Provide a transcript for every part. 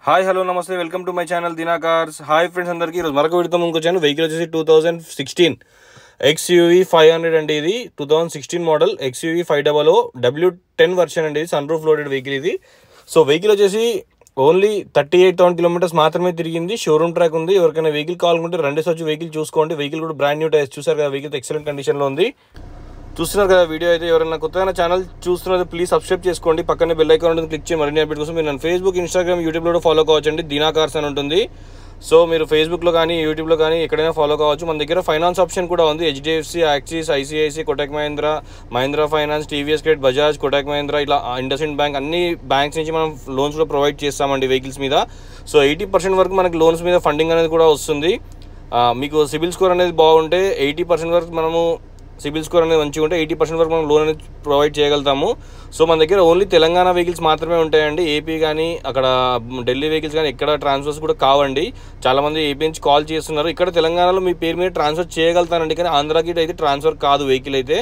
Hi hello నమస్తే welcome to my channel Dina cars. Hi friends అందరికీ ఈరోజు మరొక వీడియోతో ముందుకు వచ్చాను. వెహికల్ వచ్చేసి 2016 XUV 500 అండి. ఇది 2016 మోడల్ XUV 500 W10 వర్షన్ అండి. సన్ రూఫ్ లోడెడ్ వెహికల్ ఇది. సో వెహికల్ వచ్చేసి ఓన్లీ 38,000 కిలోమీటర్స్ మాత్రమే తిరిగింది. షోరూమ్ ట్రాక్ ఉంది. ఎవరికైనా వెహికల్ కావాలనుకుంటే రెండేసి వచ్చి వెహికల్ చూసుకోండి. వెహికల్ కూడా బ్రాండ్ న్యూ టైర్స్ చూసారు కదా. వెహికల్ ఎక్సలెంట్ కండిషన్లో ఉంది. చూస్తున్నారు కదా వీడియో అయితే. ఎవరైనా కొత్తగా ఛానల్ చూస్తున్నది ప్లీజ్ సబ్స్క్రైబ్ చేసుకోండి. పక్కనే బెల్ ఐకాన్ ఉంటుంది, క్లిక్ చేసి మరిన్ని అప్డేట్ కోసం మీరు నన్ను ఫేస్బుక్, ఇన్స్టాగ్రామ్, యూట్యూబ్లో ఫాలో కావచ్చండి. దినా కార్స్ అని ఉంటుంది. సో మీరు ఫేస్బుక్లో కానీ యూట్యూబ్లో కానీ ఎక్కడైనా ఫాలో కావచ్చు. మన దగ్గర ఫైనాన్స్ ఆప్షన్ కూడా ఉంది. HDFC, axis, ICICI, Kotak Mahindra, Mahindra finance, TVS credit, Bajaj, Kotak Mahindra, ఇలా ఇండస్ఇండ్ బ్యాంక్ అన్ని బ్యాంక్స్ నుంచి మనం లోన్స్ కూడా ప్రొవైడ్ చేస్తామండి వెహికల్స్ మీద. సో 80% వరకు మనకి లోన్స్ మీద ఫండింగ్ అనేది కూడా వస్తుంది. మీకు సిబిల్ స్కోర్ అనేది బాగుంటే 80% వరకు మనము సిబిల్ స్కోర్ అనేది మంచిగా ఉంటే 80% వరకు మనం లోన్ అనేది ప్రొవైడ్ చేయగలుగుతాము. సో మన దగ్గర ఓన్లీ తెలంగాణ వెహికల్స్ మాత్రమే ఉంటాయండి. ఏపీ కానీ అక్కడ ఢిల్లీ వెహికల్స్ కానీ ఎక్కడ ట్రాన్స్ఫర్స్ కూడా కావండి. చాలామంది ఏపీ నుంచి కాల్ చేస్తున్నారు. ఇక్కడ తెలంగాణలో మీ పేరు మీద ట్రాన్స్ఫర్ చేయగలుగుతానండి, కానీ ఆంధ్రాకి అయితే ట్రాన్స్ఫర్ కాదు వెహికల్ అయితే.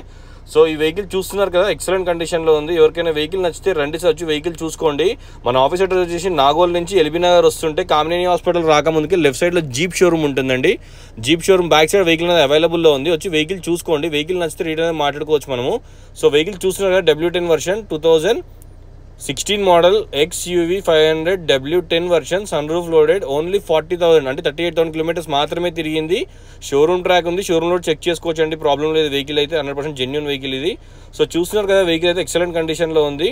సో ఈ వెహికల్ చూస్తున్నారు కదా, ఎక్సలెంట్ కండిషన్లో ఉంది. ఎవరికైనా వెహికల్ నచ్చితే రండి వచ్చి వెహికల్ చూసుకోండి. మన ఆఫీస్ అడ్రస్ వచ్చేసి నాగోల్ నుంచి ఎల్బీ నగర్ వస్తుంటే కామినేని హాస్పిటల్ రాకముందుకి లెఫ్ట్ సైడ్లో జీప్ షోరూమ్ ఉంటుందండి. Jeep showroom back side vehicle అనేది అవైలబుల్లో ఉంది. వచ్చి వెహికల్ చూసుకోండి. వెహికల్ నచ్చితే రేట్ అనేది మాట్లాడుకోవచ్చు మనము. సో వెహికల్ చూస్తున్నారు కదా, W10 version 2016 model XUV 500 W10 version, sunroof loaded, only 40,000 అంటే 38,000 కిలోమీటర్స్ మాత్రమే తిరిగింది. షోరూమ్ ట్రాక్ ఉంది. షోరూమ్ లోడ్ చెక్ చేసుకోవచ్చు అండి, ప్రాబ్లం లేదు. వెహికల్ అయితే 100% జెన్యూన్ వెహికల్ ఇది. సో చూస్తున్నారు కదా, వెహికల్ అయితే ఎక్సలెంట్ కండిషన్లో ఉంది.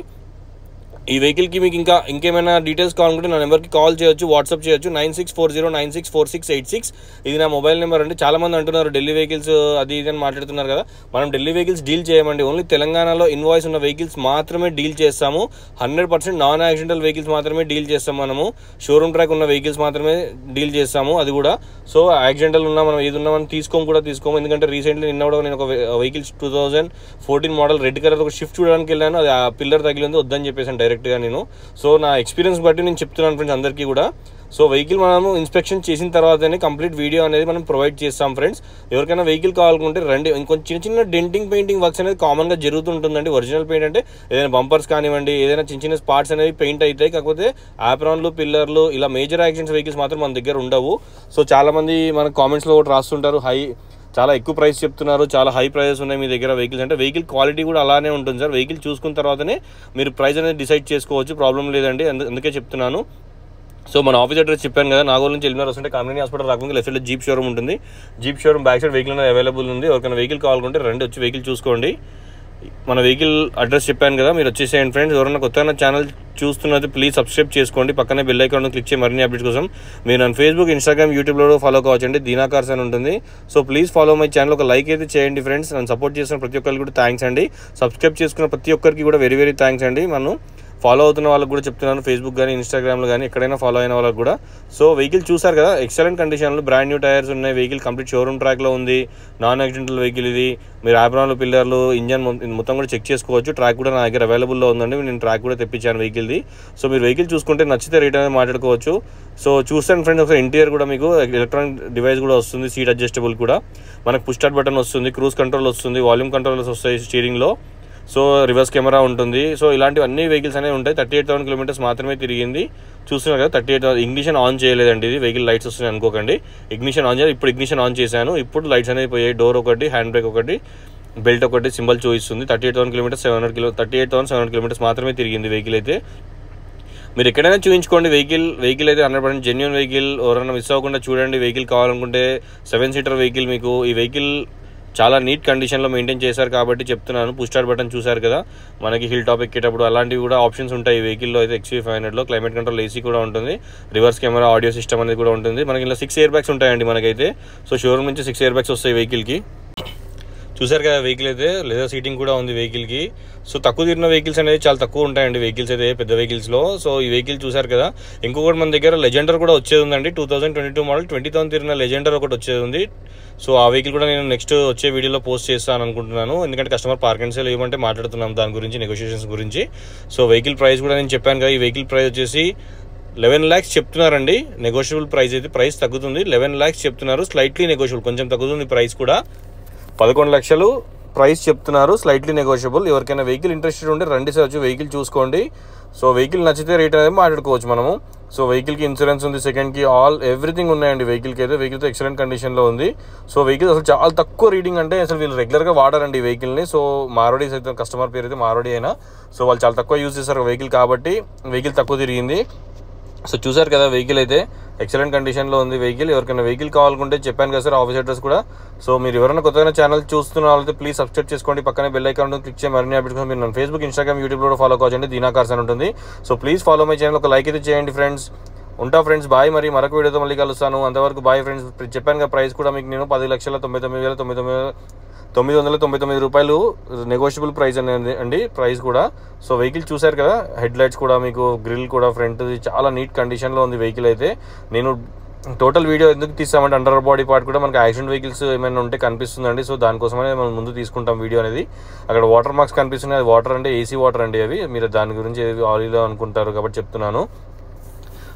ఈ వెహికల్కి మీకు ఇంకేమైనా డీటెయిల్స్ కావాలనుకుంటే నా నెంబర్కి కాల్ చేయొచ్చు, వాట్సాప్ చేయొచ్చు. 9640964686 ఇది నా మొబైల్ నెంబర్ అండి. చాలామంది అంటున్నారు ఢిల్లీ వెహికల్స్ అది ఇది అని మాట్లాడుతున్నారు కదా. మనం ఢిల్లీ వెహికల్స్ డీల్ చేయమండి. ఓన్లీ తెలంగాణలో ఇన్వాయిస్ ఉన్న వెహికల్స్ మాత్రమే డీల్ చేస్తాము. 100% నాన్ యాక్సిడెంటల్ వెహికల్స్ మాత్రమే డీల్ చేస్తాము. మనము షోరూమ్ ట్రాక్ ఉన్న వెహికల్స్ మాత్రమే డీల్ చేస్తాము. అది కూడా సో యాక్సిడెంటల్ ఉన్నా మనం ఏది ఉన్నా మనం తీసుకోము. ఎందుకంటే రీసెంట్లీ నిన్న కూడా నేను ఒక వెహికల్స్ 2014 మోడల్ రెడ్ కలర్ ఒక షిఫ్ట్ చూడడానికి వెళ్ళాను. అది ఆ పిల్లర్ తగిలింది, వద్దని చెప్పేసాను డైరెక్ట్గా నేను. సో నా ఎక్స్పీరియన్స్ బట్టి నేను చెప్తున్నాను ఫ్రెండ్స్ అందరికీ కూడా. సో వెహికల్ మనము ఇన్స్పెక్షన్ చేసిన తర్వాతనే కంప్లీట్ వీడియో అనేది మనం ప్రొవైడ్ చేస్తాం ఫ్రెండ్స్. ఎవరికైనా వెహికల్ కావాలనుకుంటే రండి. ఇంకొంచెం చిన్న డెంటింగ్ పెయింటింగ్ వర్క్స్ అనేది కామన్గా జరుగుతుంటుందండి. ఒరిజినల్ పెయింట్ అంటే ఏదైనా బంపర్స్ కానివ్వండి, ఏదైనా చిన్న పార్ట్స్ అనేవి పెయింట్ అవుతాయి. కాకపోతే ఆప్రాన్లు, పిల్లర్లు, ఇలా మేజర్ యాక్సిడెంట్స్ వెహికల్స్ మాత్రం మన దగ్గర ఉండవు. సో చాలామంది మన కామెంట్స్లో కూడా రాస్తుంటారు, చాలా ఎక్కువ ప్రైస్ చెప్తున్నారు, చాలా హై ప్రైజెస్ ఉన్నాయి మీ దగ్గర వెహికల్స్ అంటే. వెహికల్ క్వాలిటీ కూడా అలానే ఉంటుంది సార్. వెహికల్ చూసుకున్న తర్వాతనే మీరు ప్రైస్ అనేది డిసైడ్ చేసుకోవచ్చు, ప్రాబ్లం లేదండి. అందుకే చెప్తున్నాను. సో మన ఆఫీస్ అడ్రస్ చెప్పాను కదా, నాగోల్ నుంచి ఎల్బీ నగర్ వస్తుంటే కామినేని హాస్పిటల్ రాకుండా లెఫ్ట్ సైడ్లో జీప్ షోరూమ్ ఉంటుంది. Jeep showroom back side vehicle అనేది అవైలబుల్ ఉంది. ఎవరికైనా వెహికల్ కావాలనుకుంటే రండి, వచ్చి వెహికల్ చూసుకోండి. మన వెహికల్ అడ్రస్ చెప్పాను కదా, మీరు వచ్చేసేయండి ఫ్రెండ్స్. ఎవరైనా కొత్తగా ఛానల్ చూస్తున్నది ప్లీజ్ సబ్స్క్రైబ్ చేసుకోండి. పక్కనే బెల్ ఐకాన్ క్లిక్ చేసి మరిన్ని అప్డేట్స్ కోసం మీరు నన్ను ఫేస్బుక్, ఇన్స్టాగ్రామ్, యూట్యూబ్లో ఫాలో కావచ్చండి. దినా కార్స్ అని ఉంటుంది. So please follow my channel. ఒక లైక్ అయితే చేయండి ఫ్రెండ్స్. నన్ను సపోర్ట్ చేస్తున్న ప్రతి ఒక్కరికి కూడా థ్యాంక్స్ అండి. సబ్స్క్రైబ్ చేసుకున్న ప్రతి ఒక్కరికి కూడా వెరీ వెరీ థ్యాంక్స్ అండి. మనం ఫాలో అవుతున్న వాళ్ళకి కూడా చెప్తున్నాను, ఫేస్బుక్ కానీ ఇన్స్టాగ్రామ్లో కానీ ఎక్కడైనా ఫాలో అయిన వాళ్ళకి కూడా. సో వెహికల్ చూసారు కదా, ఎక్సలెంట్ కండిషన్లో బ్రాండ్ న్యూ టైర్స్ ఉన్నాయి. వెహికల్ కంప్లీట్ షోరూమ్ ట్రాక్లో ఉంది. నాన్ యాక్సిడెంటల్ వెహికల్ ఇది. మీరు ఆప్రాన్లు, పిల్లర్లు, ఇంజన్ మొత్తం కూడా చెక్ చేసుకోవచ్చు. ట్రాక్ కూడా నా దగ్గర అవైలబుల్లో ఉందండి. నేను ట్రాక్ కూడా తెప్పించాను వెహికల్ది. సో మీరు వెహికల్ చూసుకుంటే నచ్చితే రేట్ అనేది మాట్లాడుకోవచ్చు. సో చూస్తాను ఫ్రెండ్స్. ఒకసారి ఇంటీరియర్ కూడా మీకు ఎలక్ట్రానిక్ డివైస్ కూడా వస్తుంది, సీట్ అడ్జస్టబుల్ కూడా. మనకు పుష్ స్టార్ట్ బటన్ వస్తుంది, క్రూజ్ కంట్రోల్ వస్తుంది, వాల్యూమ్ కంట్రోల్స్ వస్తాయి స్టీరింగ్లో. సో రివర్స్ కెమెరా ఉంటుంది. సో ఇలాంటివి అన్ని వెహికల్స్ అనేవి ఉంటాయి. 38,000 కిలోమీటర్స్ మాత్రమే తిరిగింది. చూస్తున్నారు కదా, 38,000. ఇగ్నిషన్ ఆన్ చేయలేదండి ఇది. వెహికల్ లైట్స్ వస్తున్నాయి అనుకోకండి. ఇగ్నిషన్ ఆన్ చేయాలి. ఇప్పుడు ఇగ్నిషన్ ఆన్ చేశాను. ఇప్పుడు లైట్స్ అనేవి పోయాయి. డోర్ ఒకటి, హ్యాండ్ బ్రేక్ ఒకటి, బెల్ట్ ఒకటి, సింబల్ చూపిస్తుంది. 38,000 కిలోమీటర్స్ 38,700 కిలోమీటర్స్ మాత్రమే తిరిగింది వెహికల్ అయితే. మీరు ఎక్కడైనా చూపించుకోండి. వెహికల్ అయితే 100% జెన్యూన్ వెహికల్. ఎవరైనా మిస్ అవ్వకుండా చూడండి. వెహికల్ కావాలనుకుంటే 7 సీటర్ వెహికల్ మీకు. ఈ వెహికల్ చాలా నీట్ కండిషన్లో మెయింటైన్ చేశారు కాబట్టి చెప్తున్నాను. పుష్ స్టార్ట్ బటన్ చూసారు కదా, మనకి హిల్ టాప్ ఎక్కేటప్పుడు అలాంటివి కూడా ఆప్షన్స్ ఉంటాయి ఈ వెహికల్లో అయితే. XUV 500లో క్లైమేట్ కంట్రోల్ AC కూడా ఉంటుంది. రివర్స్ కెమెరా, ఆడియో సిస్టమ్ అనేది కూడా ఉంటుంది. మనకి ఇలా 6 ఎయిర్ బ్యాగ్స్ ఉంటాయండి మనకైతే. సో షోరూమ్ నుంచి 6 ఎయిర్ బ్యాగ్స్ వస్తాయి వెహికల్కి. చూసారు కదా, వెహికల్ అయితే లెదర్ సీటింగ్ కూడా ఉంది వెహికల్కి. సో తక్కువ తిరిగిన వెహికల్స్ అనేది చాలా తక్కువ ఉంటాయండి వెహికల్స్ అయితే, పెద్ద వెహికల్స్లో. సో ఈ వెహికల్ చూసారు కదా. ఇంకొకటి మన దగ్గర లెజెండర్ కూడా వచ్చేది ఉందండి. 2022 మోడల్ 20,000 తిరిగిన లెజెండర్ ఒకటి వచ్చేది ఉంది. సో ఆ వెహికల్ కూడా నేను నెక్స్ట్ వచ్చే వీడియోలో పోస్ట్ చేస్తాను అనుకుంటున్నాను. ఎందుకంటే కస్టమర్ పార్క్ అండ్ సేల్ ఏమంటే మాట్లాడుతున్నాం దాని గురించి, నెగోషియేషన్స్ గురించి. సో వెహికల్ ప్రైస్ కూడా నేను చెప్పాను కదా, ఈ వెహికల్ ప్రైస్ వచ్చేసి 11 lakhs చెప్తున్నారండి. నెగోషియబుల్ ప్రైస్ అయితే, ప్రైస్ తగ్గుతుంది. 11 lakhs చెప్తున్నారు, స్లైట్లీ నెగోషియబుల్, కొంచెం తగ్గుతుంది ప్రైస్ కూడా. 11 లక్షలు ప్రైస్ చెప్తున్నారు, స్లైట్లీ నెగోషియబుల్. ఎవరికైనా వెహికల్ ఇంట్రెస్టెడ్ ఉంటే రండి సార్, వచ్చి వెహికల్ చూసుకోండి. సో వెహికల్ నచ్చితే రేట్ అనేది మాట్లాడుకోవచ్చు మనము. సో వెహికల్కి ఇన్సూరెన్స్ ఉంది, సెకండ్కి ఎవ్రీథింగ్ ఉన్నాయండి. వెహికల్కి అయితే వెహికల్తో ఎక్సలెంట్ కండిషన్లో ఉంది. సో వెహికల్ అసలు చాలా తక్కువ రీడింగ్, అంటే అసలు వీళ్ళు రెగ్యులర్గా వాడారండి ఈ వెహికల్ని. సో మారుడీస్ అయితే కస్టమర్ పేరు అయితే మారుడీ అయినా, సో వాళ్ళు చాలా తక్కువ యూజ్ చేస్తారు వెహికల్ కాబట్టి వెహికల్ తక్కువ తిరిగింది. సో చూసారు కదా, వెహికల్ అయితే ఎక్సలెంట్ కండిషన్లో ఉంది వెహికల్. ఎవరికైనా వెహికల్ కావాలనుకుంటే చెప్పాను కదా సార్ ఆఫీస్ అడ్రస్ కూడా. సో మీరు ఎవరైనా కొత్తగా ఛానల్ చూస్తున్న వాళ్ళైతే ప్లీజ్ సబ్స్క్రైబ్ చేసుకోండి, పక్కనే బెల్ ఐకాన్ క్లిక్ చేసి మరిన్ని అప్డేట్స్ మీరు నన్ను ఫేస్బుక్, ఇన్స్టాగ్రామ్, యూట్యూబ్లో ఫాలో కావచ్చండి, దీనా కార్స్ అని ఉంటుంది. So please follow my channel, ఒక లైక్ అయితే చేయండి ఫ్రెండ్స్. ఉంటా ఫ్రెండ్స్, బాయ్. మరి మరొక వీడియోతో మళ్ళీ కలుస్తాను, అంతవరకు బాయ్ ఫ్రెండ్స్. చెప్పాను కదా ప్రైస్ కూడా మీకు నేను 10,99,999 రూపాయలు నెగోషియబుల్ ప్రైస్ అనేది అండి ప్రైస్ కూడా. సో వెహికల్ చూసారు కదా, హెడ్ లైట్స్ కూడా మీకు, గ్రిల్ కూడా ఫ్రంట్ చాలా నీట్ కండిషన్లో ఉంది వెహికల్ అయితే. నేను టోటల్ వీడియో ఎందుకు తీస్తామంటే అండర్ బాడీ పార్ట్ కూడా మనకి యాక్సిడెంట్ వెహికల్స్ ఏమైనా ఉంటే కనిపిస్తుందండి. సో దానికోసమే మనం ముందు తీసుకుంటాం వీడియో అనేది. అక్కడ వాటర్ మార్క్స్ కనిపిస్తున్నాయి, అది వాటర్ అంటే ఏసీ వాటర్ అండి అవి. మీరు దాని గురించి ఆయిల్లో అనుకుంటారు కాబట్టి చెప్తున్నాను.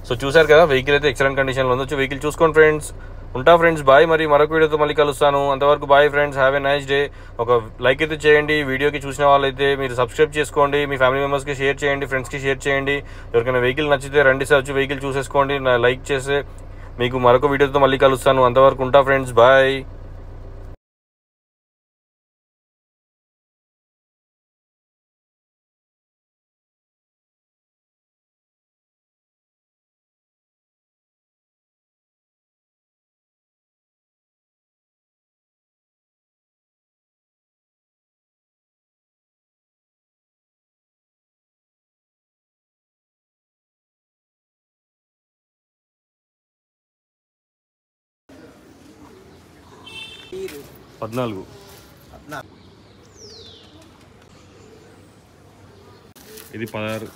సో చూసారు కదా, వెహికల్ అయితే ఎక్సలెంట్ కండిషన్లో ఉంది. వెహికల్ చూసుకోండి ఫ్రెండ్స్. ఉంటా ఫ్రెండ్స్, బాయ్. మరి మరొక వీడియోతో మళ్ళీ కలుస్తాను, అంతవరకు bye friends. Have a nice day. ఒక లైక్ అయితే చేయండి వీడియోకి, చూసిన వాళ్ళైతే మీరు సబ్స్క్రైబ్ చేసుకోండి, మీ ఫ్యామిలీ మెంబర్స్కి షేర్ చేయండి, ఫ్రెండ్స్కి షేర్ చేయండి. ఎవరికైనా వెహికల్ నచ్చితే రండి సార్, వచ్చి వెహికల్ చూసేసుకోండి. లైక్ చేస్తే మీకు మరొక వీడియోతో మళ్ళీ కలుస్తాను, అంతవరకు ఉంటా ఫ్రెండ్స్, బాయ్. పద్నాలుగు ఇది 16.